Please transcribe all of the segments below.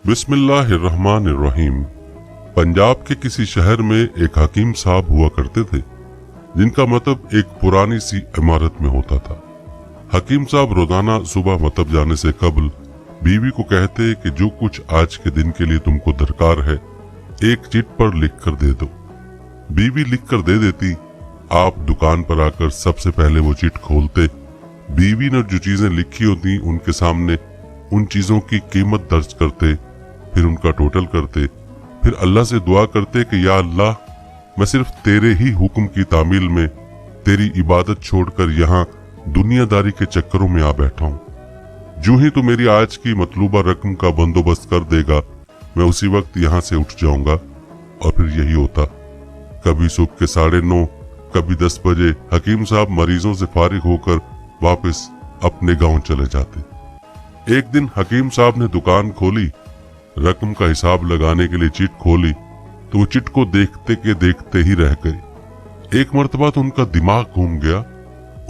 बिस्मिल्लाहिर्रहमानिर्रहीम। पंजाब के किसी शहर में एक हकीम साहब हुआ करते थे, जिनका मतलब एक पुरानी सी इमारत में होता था। हकीम साहब रोजाना सुबह मतलब जाने से कबल बीवी को कहते कि जो कुछ आज के दिन के लिए तुमको दरकार है एक चिट पर लिख कर दे दो। बीवी लिख कर दे देती। आप दुकान पर आकर सबसे पहले वो चिट खोलते। बीवी ने जो चीजें लिखी होती उनके सामने उन चीजों की कीमत दर्ज करते, फिर उनका टोटल करते, फिर अल्लाह से दुआ करते कि या अल्लाह, मैं सिर्फ तेरे ही हुक्म की तामील में तेरी इबादत छोड़कर यहाँ दुनियादारी के चक्करों में आ बैठा हूँ। जो ही तू मेरी आज की मतलूबा रकम का बंदोबस्त कर देगा, मैं उसी वक्त यहाँ से उठ जाऊंगा। और फिर यही होता। कभी सुबह के 9:30, कभी 10 बजे हकीम साहब मरीजों से फारिग होकर वापस अपने गांव चले जाते। एक दिन हकीम साहब ने दुकान खोली, रकम का हिसाब लगाने के लिए चिट खोली तो वो चिट को देखते के देखते ही रह गए। एक मर्तबा तो उनका दिमाग घूम गया।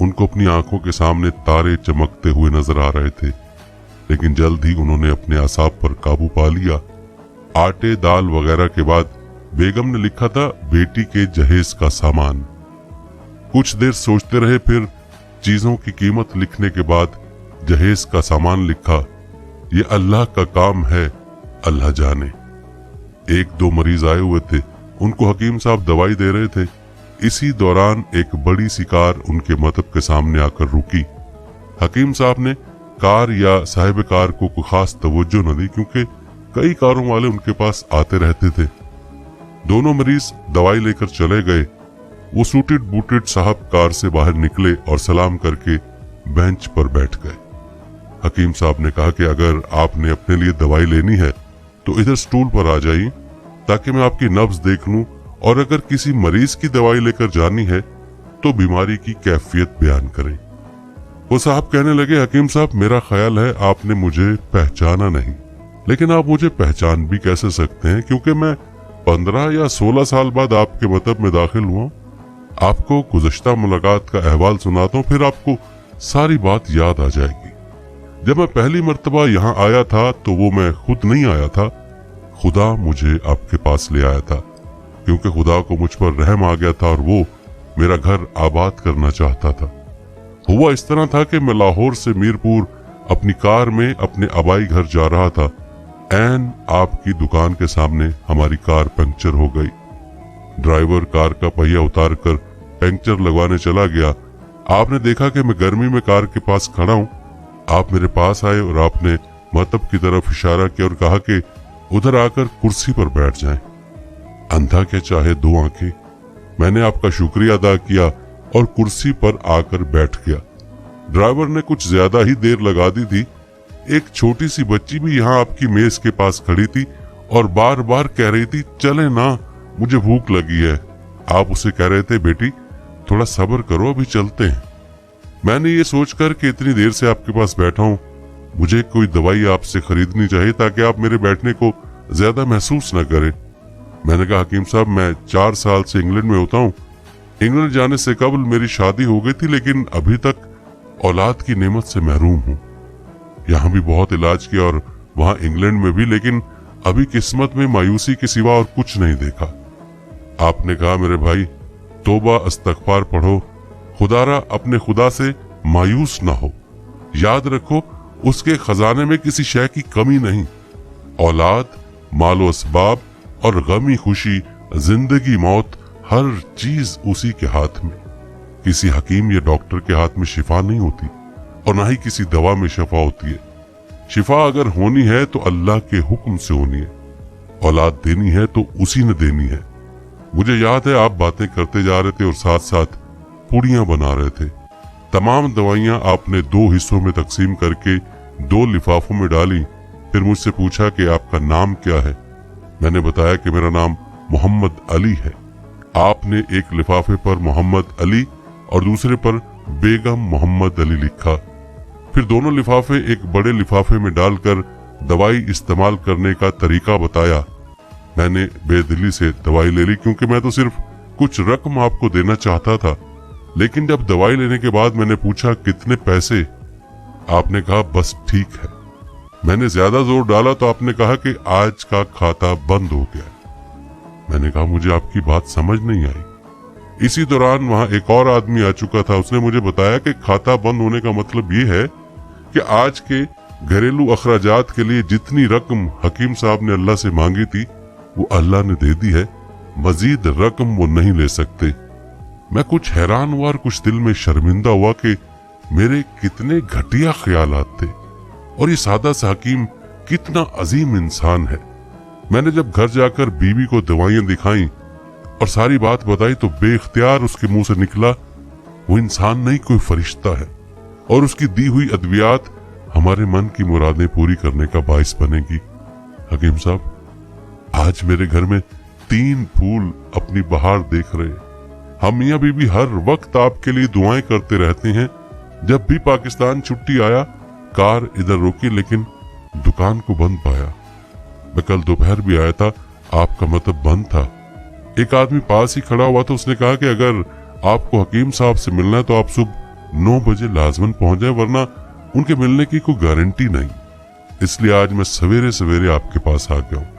उनको अपनी आंखों के सामने तारे चमकते हुए नजर आ रहे थे, लेकिन जल्द ही उन्होंने अपने असाब पर काबू पा लिया। आटे दाल वगैरह के बाद बेगम ने लिखा था बेटी के जहेज का सामान। कुछ देर सोचते रहे, फिर चीजों की कीमत लिखने के बाद जहेज का सामान लिखा। ये अल्लाह का काम है, अल्लाह जाने। 1-2 मरीज आए हुए थे, उनको हकीम साहब दवाई दे रहे थे। इसी दौरान एक बड़ी सी कार उनके मतब के सामने आकर रुकी। हकीम साहब ने कार या साहिब कार को कोई खास तवज्जो न दी, क्योंकि कई कारों वाले उनके पास आते रहते थे। दोनों मरीज दवाई लेकर चले गए। वो सूटेड बूटेड साहब कार से बाहर निकले और सलाम करके बेंच पर बैठ गए। हकीम साहब ने कहा कि अगर आपने अपने लिए दवाई लेनी है तो इधर स्टूल पर आ जाइए, ताकि मैं आपकी नब्ज देख लूं, और अगर किसी मरीज की दवाई लेकर जानी है तो बीमारी की कैफियत बयान करें। वो साहब कहने लगे, हकीम साहब, मेरा ख्याल है आपने मुझे पहचाना नहीं, लेकिन आप मुझे पहचान भी कैसे सकते हैं, क्योंकि मैं 15 या 16 साल बाद आपके मतब में दाखिल हुआ। आपको गुज़श्ता मुलाकात का अहवाल सुनाता हूँ, फिर आपको सारी बात याद आ जाएगी। जब मैं पहली मर्तबा यहाँ आया था तो वो मैं खुद नहीं आया था, खुदा मुझे आपके पास ले आया था, क्योंकि खुदा को मुझ पर रहम आ गया था और वो मेरा घर आबाद करना चाहता था। हुआ इस तरह था कि मैं लाहौर से मीरपुर अपनी कार में अपने आबाई घर जा रहा था। ऐन आपकी दुकान के सामने हमारी कार पंक्चर हो गई। ड्राइवर कार का पहिया उतार कर पंक्चर लगवाने चला गया। आपने देखा कि मैं गर्मी में कार के पास खड़ा हूँ। आप मेरे पास आए और आपने मतब की तरफ इशारा किया और कहा कि उधर आकर कुर्सी पर बैठ जाएं। अंधा क्या चाहे 2 आंखें। मैंने आपका शुक्रिया अदा किया और कुर्सी पर आकर बैठ गया। ड्राइवर ने कुछ ज्यादा ही देर लगा दी थी। एक छोटी सी बच्ची भी यहाँ आपकी मेज के पास खड़ी थी और बार बार कह रही थी, चले ना, मुझे भूख लगी है। आप उसे कह रहे थे, बेटी थोड़ा सब्र करो, अभी चलते हैं। मैंने ये सोचकर कि इतनी देर से आपके पास बैठा हूँ, मुझे कोई दवाई आपसे खरीदनी चाहिए ताकि आप मेरे बैठने को ज्यादा महसूस न करें। मैंने कहा, हकीम साहब, मैं 4 साल से इंग्लैंड में होता हूँ। इंग्लैंड जाने से कबल मेरी शादी हो गई थी, लेकिन अभी तक औलाद की नेमत से महरूम हूँ। यहाँ भी बहुत इलाज किया और वहाँ इंग्लैंड में भी, लेकिन अभी किस्मत में मायूसी के सिवा और कुछ नहीं देखा। आपने कहा, मेरे भाई, तौबा इस्तगफार पढ़ो, खुदारा अपने खुदा से मायूस ना हो। याद रखो, उसके खजाने में किसी शय की कमी नहीं। औलाद, मालो असबाब और गमी खुशी, जिंदगी मौत, हर चीज उसी के हाथ में। किसी हकीम या डॉक्टर के हाथ में शिफा नहीं होती और ना ही किसी दवा में शिफा होती है। शिफा अगर होनी है तो अल्लाह के हुक्म से होनी है। औलाद देनी है तो उसी ने देनी है। मुझे याद है आप बातें करते जा रहे थे और साथ साथ पुड़ियां बना रहे थे। तमाम दवाइयां आपने 2 हिस्सों में तकसीम करके 2 लिफाफों में डाली। फिर मुझसे पूछा कि आपका नाम क्या है। मैंने बताया कि मेरा नाम मोहम्मद अली है। आपने एक लिफाफे पर मोहम्मद अली और दूसरे पर बेगम मोहम्मद अली लिखा। फिर दोनों लिफाफे एक बड़े लिफाफे में डालकर दवाई इस्तेमाल करने का तरीका बताया। मैंने बेदिली से दवाई ले ली, क्योंकि मैं तो सिर्फ कुछ रकम आपको देना चाहता था। लेकिन जब दवाई लेने के बाद मैंने पूछा, कितने पैसे? आपने कहा, बस ठीक है। میں نے زیادہ زور ڈالا تو آپ نے کہا کہ آج کا کھاتا بند ہو گیا۔ میں نے کہا مجھے آپ کی بات سمجھ نہیں آئی۔ اسی دوران وہاں ایک اور آدمی آ چکا تھا، اس نے مجھے بتایا کہ کھاتا بند ہونے کا مطلب یہ ہے کہ آج کے گھریلو اخراجات کے لیے جتنی رقم حکیم صاحب نے اللہ سے مانگی تھی وہ اللہ نے دے دی ہے، مزید رقم وہ نہیں لے سکتے۔ میں کچھ حیران ہوا اور کچھ دل میں شرمندہ ہوا کہ میرے کتنے گھٹیا خیالات تھے اور یہ سادہ سا حکیم کتنا عظیم انسان ہے۔ میں نے جب گھر جا کر بیوی کو دوائیاں دکھائیں اور ساری بات بتائی تو بے اختیار اس کے منہ سے نکلا وہ انسان نہیں کوئی فرشتہ ہے، اور اس کی دی ہوئی ادویات ہمارے من کی مرادیں پوری کرنے کا باعث بنے گی۔ حکیم صاحب آج میرے گھر میں 3 پھول اپنی بہار دیکھ رہے ہیں۔ ہم میاں بیوی ہر وقت آپ کے لیے دعائیں کرتے رہتے ہیں۔ جب بھی پاکستان چھٹی آیا کار ادھر روکی لیکن دکان کو بند پایا۔ میں کل دوپہر بھی آیا تھا، آپ کا مطلب بند تھا۔ ایک آدمی پاس ہی کھڑا ہوا تو اس نے کہا کہ اگر آپ کو حکیم صاحب سے ملنا ہے تو آپ صبح 9 بجے لازماً پہنچ جائیں، ورنہ ان کے ملنے کی کوئی گارنٹی نہیں۔ اس لیے آج میں سویرے سویرے آپ کے پاس آ گیا ہوں۔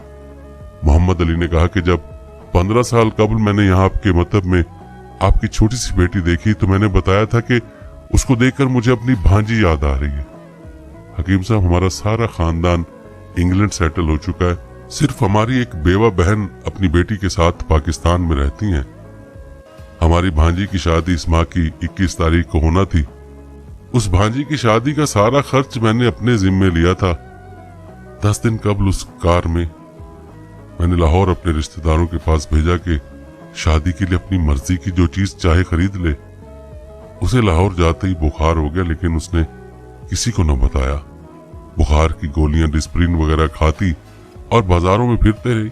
محمد علی نے کہا کہ جب 15 سال قبل میں نے یہاں آپ کے مطلب میں آپ کی چھوٹی سی بیٹی دیکھی تو میں نے بتایا تھا کہ اس کو دیکھ کر مجھے اپنی بھانجی یاد آ رہی ہے۔ حکیم صاحب ہمارا سارا خاندان انگلینڈ سیٹل ہو چکا ہے، صرف ہماری ایک بیوہ بہن اپنی بیٹی کے ساتھ پاکستان میں رہتی ہیں۔ ہماری بھانجی کی شادی اس ماہ کی 21 تاریخ کو ہونا تھی۔ اس بھانجی کی شادی کا سارا خرچ میں نے اپنے ذمے لیا تھا۔ 10 دن قبل اس کار میں نے لاہور اپنے رشتہ داروں کے پاس بھیجا کہ شادی کے لیے اپنی مرضی کی جو چیز چاہے خرید لے۔ اسے لاہور جاتے ہی بخار ہو گیا لیکن اس نے کسی کو نہ بتایا۔ بخار کی گولیاں ڈسپرین وغیرہ کھاتی اور بازاروں میں پھرتے رہی۔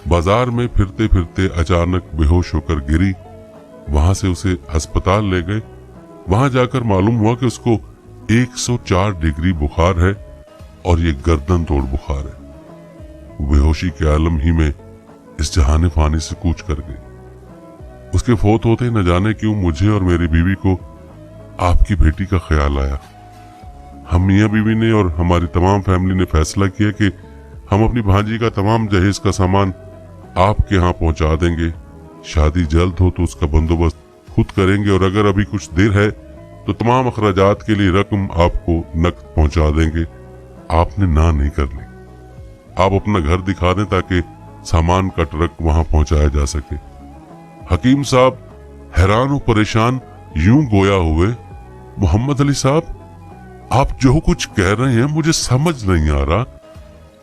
بازار میں پھرتے پھرتے اچانک بے ہوش ہو کر گری۔ وہاں سے اسے ہسپتال لے گئے۔ وہاں جا کر معلوم ہوا کہ اس کو 104 ڈگری بخار ہے اور یہ گردن توڑ بخار ہے۔ بے ہوشی کے عالم ہی میں اس جہان فانی سے کوچ کر گئی۔ اس کے فوت ہوتے نہ جانے کیوں مجھے اور میری بیوی کو آپ کی بیٹی کا خیال آیا۔ ہم میاں بیوی نے اور ہماری تمام فیملی نے فیصلہ کیا کہ ہم اپنی بھانجی کا تمام جہیز کا سامان آپ کے ہاں پہنچا دیں گے۔ شادی جلد ہو تو اس کا بندوبست خود کریں گے، اور اگر ابھی کچھ دیر ہے تو تمام اخراجات کے لیے رقم آپ کو نقد پہنچا دیں گے۔ آپ نے نہ نہیں کر لی۔ آپ اپنا گھر دکھا دیں تاکہ سامان کا ٹرک وہاں پہنچایا جا سکے۔ حکیم صاحب حیران و پریشان یوں گویا ہوئے، محمد علی صاحب آپ جو کچھ کہہ رہے ہیں مجھے سمجھ نہیں آ رہا،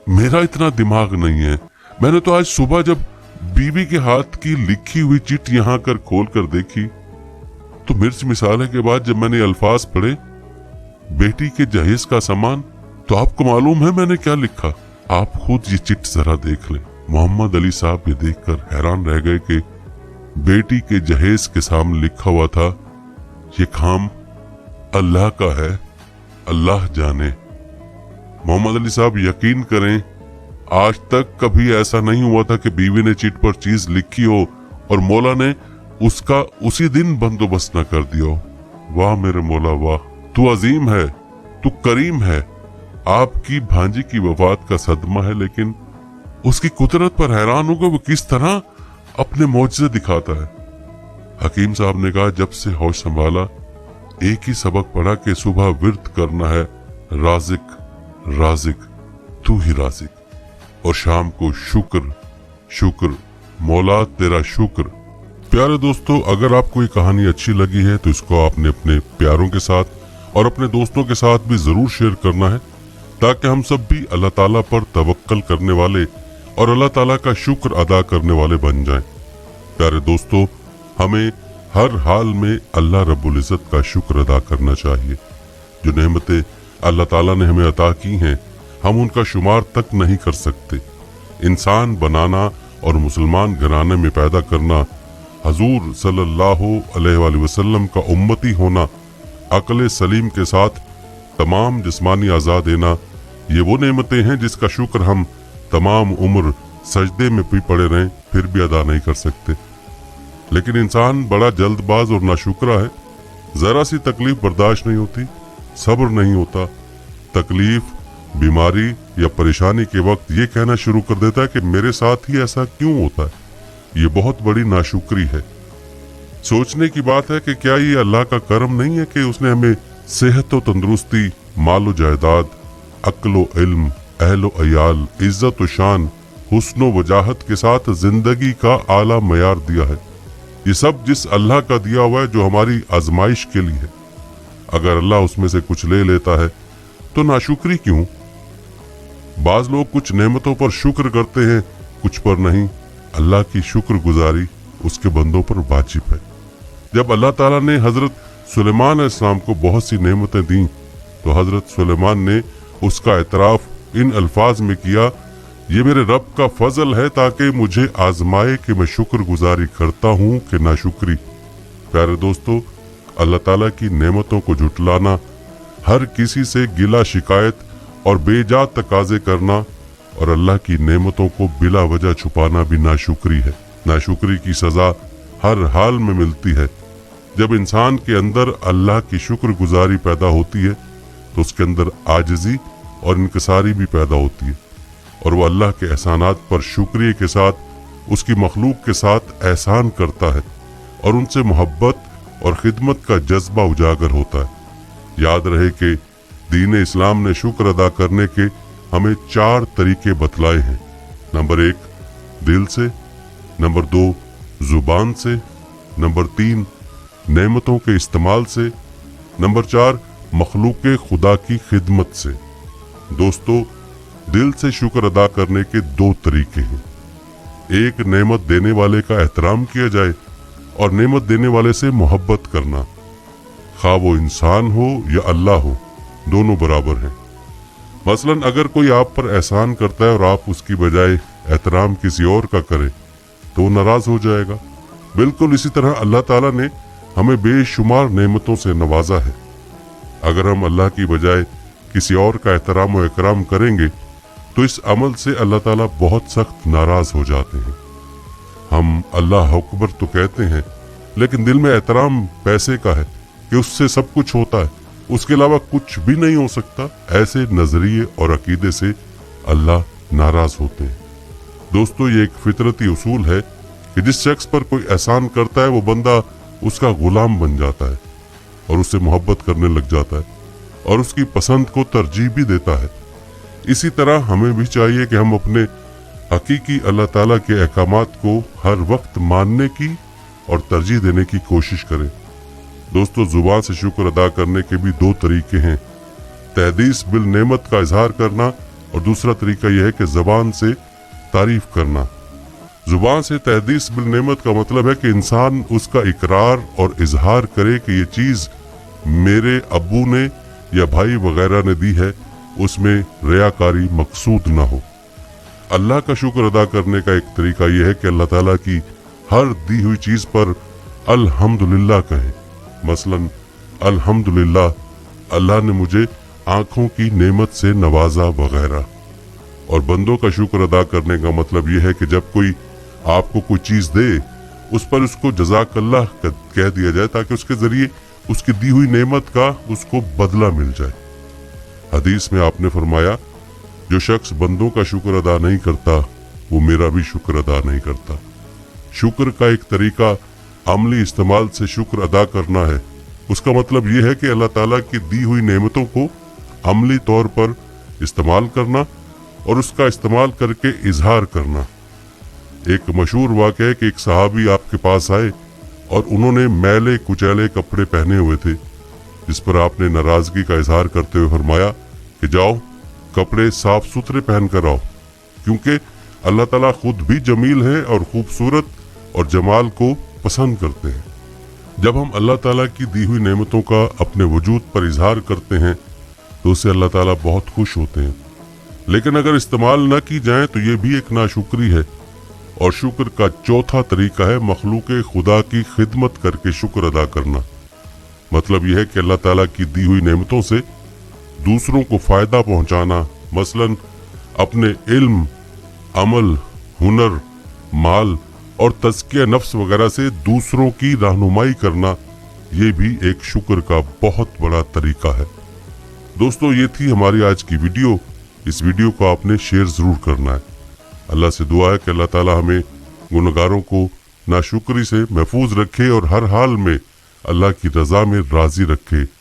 میرا اتنا دماغ نہیں ہے۔ میں نے تو آج صبح جب بیوی کے ہاتھ کی لکھی ہوئی چٹ یہاں کر کھول کر دیکھی تو مرچ مسالے کے بعد جب میں نے الفاظ پڑھے بیٹی کے جہیز کا سامان تو آپ کو معلوم ہے میں نے کیا لکھا؟ آپ خود یہ چٹ ذرا دیکھ لیں۔ محمد علی صاحب یہ دیکھ کر حیران رہ گئے کہ بیٹی کے جہیز کے سامنے لکھا ہوا تھا یہ کام اللہ کا ہے، اللہ جانے۔ محمد علی صاحب یقین کریں آج تک کبھی ایسا نہیں ہوا تھا کہ بیوی نے چٹ پر چیز لکھی ہو اور مولا نے اس کا اسی دن بندوبست نہ کر دیا ہو۔ واہ میرے مولا واہ، تو عظیم ہے، تو کریم ہے۔ آپ کی بھانجی کی وفات کا صدمہ ہے لیکن اس کی قدرت پر حیران ہوگا وہ کس طرح اپنے معجزے دکھاتا ہے۔ حکیم صاحب نے کہا جب سے ہوش سنبھالا ایک ہی سبق پڑھا کہ صبح ورد کرنا ہے رازق رازق تو ہی رازق، اور شام کو شکر شکر مولا تیرا شکر۔ پیارے دوستو، اگر آپ کو یہ کہانی اچھی لگی ہے تو اس کو آپ نے اپنے پیاروں کے ساتھ اور اپنے دوستوں کے ساتھ بھی ضرور شیئر کرنا ہے تاکہ ہم سب بھی اللہ تعالیٰ پر توکل کرنے والے اور اللہ تعالیٰ کا شکر ادا کرنے والے بن جائیں۔ پیارے دوستو، ہمیں ہر حال میں اللہ رب العزت کا شکر ادا کرنا چاہیے۔ جو نعمتیں اللہ تعالیٰ نے ہمیں عطا کی ہیں ہم ان کا شمار تک نہیں کر سکتے۔ انسان بنانا اور مسلمان گھرانے میں پیدا کرنا، حضور صلی اللہ علیہ وآلہ وسلم کا امتی ہونا، عقل سلیم کے ساتھ تمام جسمانی اعضاء دینا، یہ وہ نعمتیں ہیں جس کا شکر ہم تمام عمر سجدے میں بھی پڑے رہیں پھر بھی ادا نہیں کر سکتے۔ لیکن انسان بڑا جلد باز اور ناشکرا ہے، ذرا سی تکلیف برداشت نہیں ہوتی، صبر نہیں ہوتا، تکلیف बीमारी या परेशानी के वक्त ये कहना शुरू कर देता है कि मेरे साथ ही ऐसा क्यों होता है। ये बहुत बड़ी नाशुक्री है। सोचने की बात है कि क्या ये अल्लाह का करम नहीं है कि उसने हमें सेहत व तंदुरुस्ती, माल व जायदाद, अक्ल व इल्म, अहल व अयाल, इज्जत व शान, हुस्न व वजाहत के साथ जिंदगी का आला मयार दिया है। ये सब जिस अल्लाह का दिया हुआ है जो हमारी आजमाइश के लिए है। अगर अल्लाह उसमें से कुछ ले लेता है तो नाशुक्री क्यों? बाज लोग कुछ नेमतों पर शुक्र करते हैं, कुछ पर नहीं। अल्लाह की शुक्रगुजारी उसके बंदों पर वाजिब है। जब अल्लाह ताला ने हजरत सुलेमान अलैहिस्सलाम को बहुत सी नेमतें दी तो हजरत सुलेमान ने उसका एतराफ इन अल्फाज में किया, ये मेरे रब का फजल है ताकि मुझे आजमाए कि मैं शुक्रगुजारी करता हूँ कि नाशुक्री। प्यारे दोस्तों, अल्लाह ताला की नेमतों को झुटलाना, हर किसी से गिला शिकायत और बेजा तकाजे करना और अल्लाह की नेमतों को बिला वजह छुपाना भी नाशुक्री है। नाशुक्री की सजा हर हाल में मिलती है। जब इंसान के अंदर अल्लाह की शुक्रगुजारी पैदा होती है तो उसके अंदर आजिज़ी और इनकिसारी भी पैदा होती है और वह अल्लाह के एहसानात पर शुक्रिया के साथ उसकी मखलूक के साथ एहसान करता है और उनसे मोहब्बत और खिदमत का जज्बा उजागर होता है। याद रहे कि दीन इस्लाम ने शुक्र अदा करने के हमें 4 तरीके बतलाए हैं। नंबर 1 दिल से, नंबर 2 जुबान से, नंबर 3 नेमतों के इस्तेमाल से, नंबर 4 मखलूक खुदा की खिदमत से। दोस्तों, दिल से शुक्र अदा करने के 2 तरीके हैं। एक, नेमत देने वाले का एहतराम किया जाए और नेमत देने वाले से मोहब्बत करना। खा वो इंसान हो या अल्लाह हो, दोनों बराबर हैं। मसलन अगर कोई आप पर एहसान करता है और आप उसकी बजाय एहतराम किसी और का करें तो वो नाराज हो जाएगा। बिल्कुल इसी तरह अल्लाह ताला ने हमें बेशुमार नेमतों से नवाजा है। अगर हम अल्लाह की बजाय किसी और का एहतराम और इकराम करेंगे तो इस अमल से अल्लाह ताला बहुत सख्त नाराज हो जाते हैं। हम अल्लाह अकबर तो कहते हैं लेकिन दिल में एहतराम पैसे का है कि उससे सब कुछ होता है, उसके अलावा कुछ भी नहीं हो सकता। ऐसे नजरिए और अकीदे से अल्लाह नाराज होते हैं। दोस्तों, ये एक फितरती उसूल है कि जिस शख्स पर कोई एहसान करता है वो बंदा उसका गुलाम बन जाता है और उससे मोहब्बत करने लग जाता है और उसकी पसंद को तरजीह भी देता है। इसी तरह हमें भी चाहिए कि हम अपने हकीकी अल्लाह ताला के अहकामात को हर वक्त मानने की और तरजीह देने की कोशिश करें। दोस्तों, जुबान से शुक्र अदा करने के भी 2 तरीके हैं। तहदीस बिल नेमत का इजहार करना और दूसरा तरीका यह है कि ज़बान से तारीफ करना। जुबान से तहदीस बिल नेमत का मतलब है कि इंसान उसका इकरार और इजहार करे कि ये चीज़ मेरे अब्बू ने या भाई वगैरह ने दी है, उसमें रियाकारी मकसूद ना हो। अल्लाह का शुक्र अदा करने का एक तरीका यह है कि अल्लाह ताला की हर दी हुई चीज़ पर अल्हम्दुलिल्लाह कहें। मसलन अल्हम्दुलिल्लाह, अल्लाह ने मुझे आंखों की नेमत से नवाजा वगैरह। और बंदों का शुक्र अदा करने का मतलब यह है कि जब कोई आपको कोई चीज़ दे उस पर उसको जज़ाकल्लाह कह दिया जाए ताकि उसके जरिए उसकी दी हुई नेमत का उसको बदला मिल जाए। हदीस में आपने फरमाया, जो शख्स बंदों का शुक्र अदा नहीं करता वो मेरा भी शुक्र अदा नहीं करता। शुक्र का एक तरीका अमली इस्तेमाल से शुक्र अदा करना है। उसका मतलब यह है कि अल्लाह ताला की दी हुई नेमतों को अमली तौर पर इस्तेमाल करना और उसका इस्तेमाल करके इजहार करना। एक मशहूर वाक़या है कि एक सहाबी आपके पास आए और उन्होंने मैले कुचैले कपड़े पहने हुए थे, जिस पर आपने नाराजगी का इजहार करते हुए फरमाया कि जाओ कपड़े साफ सुथरे पहन कर आओ, क्योंकि अल्लाह ताला खुद भी जमील है और खूबसूरत और जमाल को पसंद करते हैं। जब हम अल्लाह ताला की दी हुई नेमतों का अपने वजूद पर इजहार करते हैं तो उससे अल्लाह ताला बहुत खुश होते हैं, लेकिन अगर इस्तेमाल न की जाए तो ये भी एक नाशुक्री है। और शुक्र का चौथा तरीका है मखलूक खुदा की खिदमत करके शुक्र अदा करना। मतलब यह है कि अल्लाह ताला की दी हुई नेमतों से दूसरों को फायदा पहुंचाना, मसलन अपने इल्म, अमल, हुनर, माल और तज़किया नफ्स वगैरह से दूसरों की रहनुमाई करना, ये भी एक शुक्र का बहुत बड़ा तरीका है। दोस्तों, ये थी हमारी आज की वीडियो। اس ویڈیو کو آپ نے شیئر ضرور کرنا ہے۔ اللہ سے دعا ہے کہ اللہ تعالی ہمیں گنہگاروں کو ناشکری سے محفوظ رکھے اور ہر حال میں اللہ کی رضا میں راضی رکھے۔